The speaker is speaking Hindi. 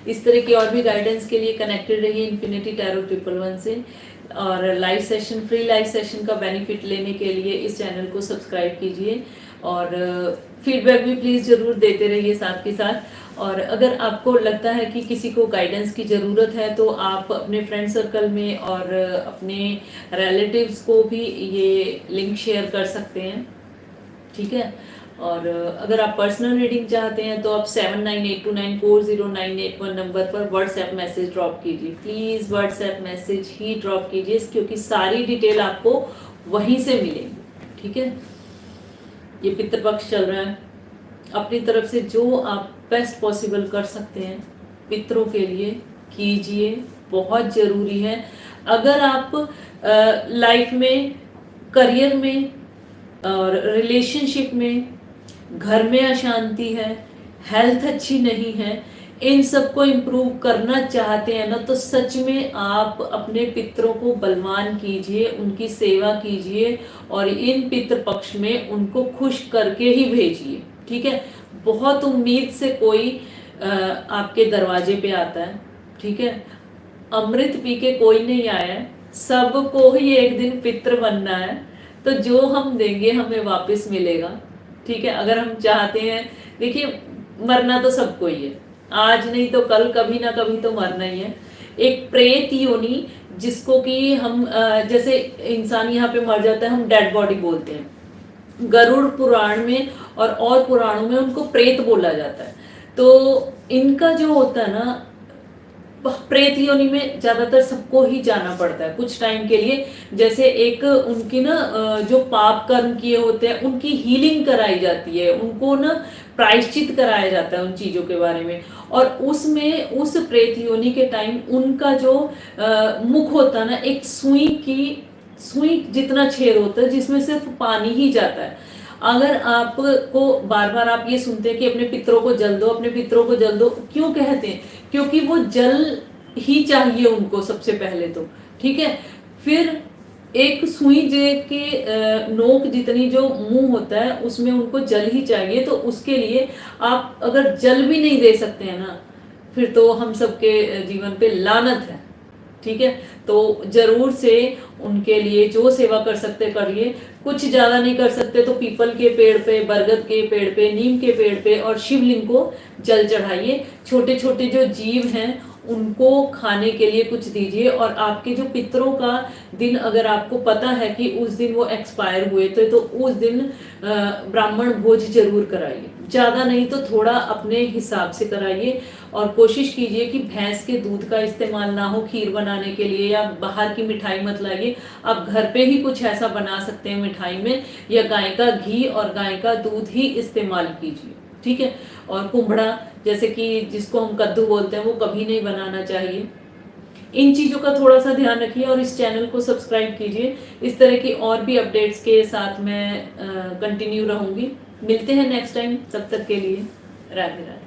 इस तरह की और भी गाइडेंस के लिए कनेक्टेड रहिए इन्फिनिटी टैरो 111 से। और live session, free live session का बेनिफिट लेने के लिए इस चैनल को सब्सक्राइब कीजिए और फीडबैक भी प्लीज़ ज़रूर देते रहिए साथ के साथ। और अगर आपको लगता है कि किसी को गाइडेंस की ज़रूरत है तो आप अपने फ्रेंड सर्कल में और अपने रिलेटिव्स को भी ये लिंक शेयर कर सकते हैं, ठीक है। और अगर आप पर्सनल रीडिंग चाहते हैं तो आप 7982940981 नंबर पर व्हाट्सएप मैसेज ड्रॉप कीजिए। Please WhatsApp message he drop कीजिए, क्योंकि सारी डिटेल आपको वहीं से मिलेगी, ठीक है। ये पितृपक्ष चल रहा है, अपनी तरफ से जो आप बेस्ट पॉसिबल कर सकते हैं पितरों के लिए कीजिए, बहुत ज़रूरी है। अगर आप लाइफ में, करियर में और रिलेशनशिप में, घर में अशांति है, हेल्थ अच्छी नहीं है, इन सब को इम्प्रूव करना चाहते हैं ना, तो सच में आप अपने पितरों को बलवान कीजिए, उनकी सेवा कीजिए और इन पितृ पक्ष में उनको खुश करके ही भेजिए, ठीक है। बहुत उम्मीद से कोई आपके दरवाजे पे आता है, ठीक है। अमृत पी के कोई नहीं आया है, सबको ही एक दिन पितृ बनना है, तो जो हम देंगे हमें वापस मिलेगा, ठीक है। अगर हम चाहते हैं, देखिए मरना तो सबको ही है, आज नहीं तो कल, कभी ना कभी तो मरना ही है। एक प्रेत योनि जिसको कि हम जैसे इंसान यहाँ पे मर जाता है हम डेड बॉडी बोलते हैं, गरुड़ पुराण में और पुराणों में उनको प्रेत बोला जाता है। तो इनका जो होता है ना, प्रेत योनि में ज्यादातर सबको ही जाना पड़ता है कुछ टाइम के लिए। जैसे एक उनकी ना जो पाप कर्म किए होते हैं उनकी हीलिंग कराई जाती है, उनको ना प्रायश्चित कराया जाता है उन चीजों के बारे में। और उसमें उस प्रेत योनि के टाइम उनका जो मुख होता है ना, एक सुई जितना छेद होता है जिसमें सिर्फ पानी ही जाता है। अगर आपको बार बार आप ये सुनते हैं कि अपने पितरों को जल दो, अपने पितरों को जल दो, क्यों कहते हैं? क्योंकि वो जल ही चाहिए उनको सबसे पहले तो, ठीक है। फिर एक सुई के नोक जितनी जो मुंह होता है उसमें उनको जल ही चाहिए, तो उसके लिए आप अगर जल भी नहीं दे सकते हैं ना, फिर तो हम सबके जीवन पे लानत है, ठीक है। तो जरूर से उनके लिए जो सेवा कर सकते करिए, कुछ ज्यादा नहीं कर सकते तो पीपल के पेड़ पे, बरगद के पेड़ पे, नीम के पेड़ पे और शिवलिंग को जल चढ़ाइए। छोटे छोटे जो जीव हैं उनको खाने के लिए कुछ दीजिए। और आपके जो पितरों का दिन अगर आपको पता है कि उस दिन वो एक्सपायर हुए तो उस दिन ब्राह्मण भोज जरूर कराइए, ज्यादा नहीं तो थोड़ा अपने हिसाब से कराइए। और कोशिश कीजिए कि भैंस के दूध का इस्तेमाल ना हो खीर बनाने के लिए, या बाहर की मिठाई मत लाइए। आप घर पे ही कुछ ऐसा बना सकते हैं मिठाई में, या गाय का घी और गाय का दूध ही इस्तेमाल कीजिए, ठीक है। और कुंभड़ा जैसे कि जिसको हम कद्दू बोलते हैं वो कभी नहीं बनाना चाहिए। इन चीज़ों का थोड़ा सा ध्यान रखिए और इस चैनल को सब्सक्राइब कीजिए। इस तरह की और भी अपडेट्स के साथ मैं कंटिन्यू रहूँगी। मिलते हैं नेक्स्ट टाइम, तब तक के लिए राधे राधे।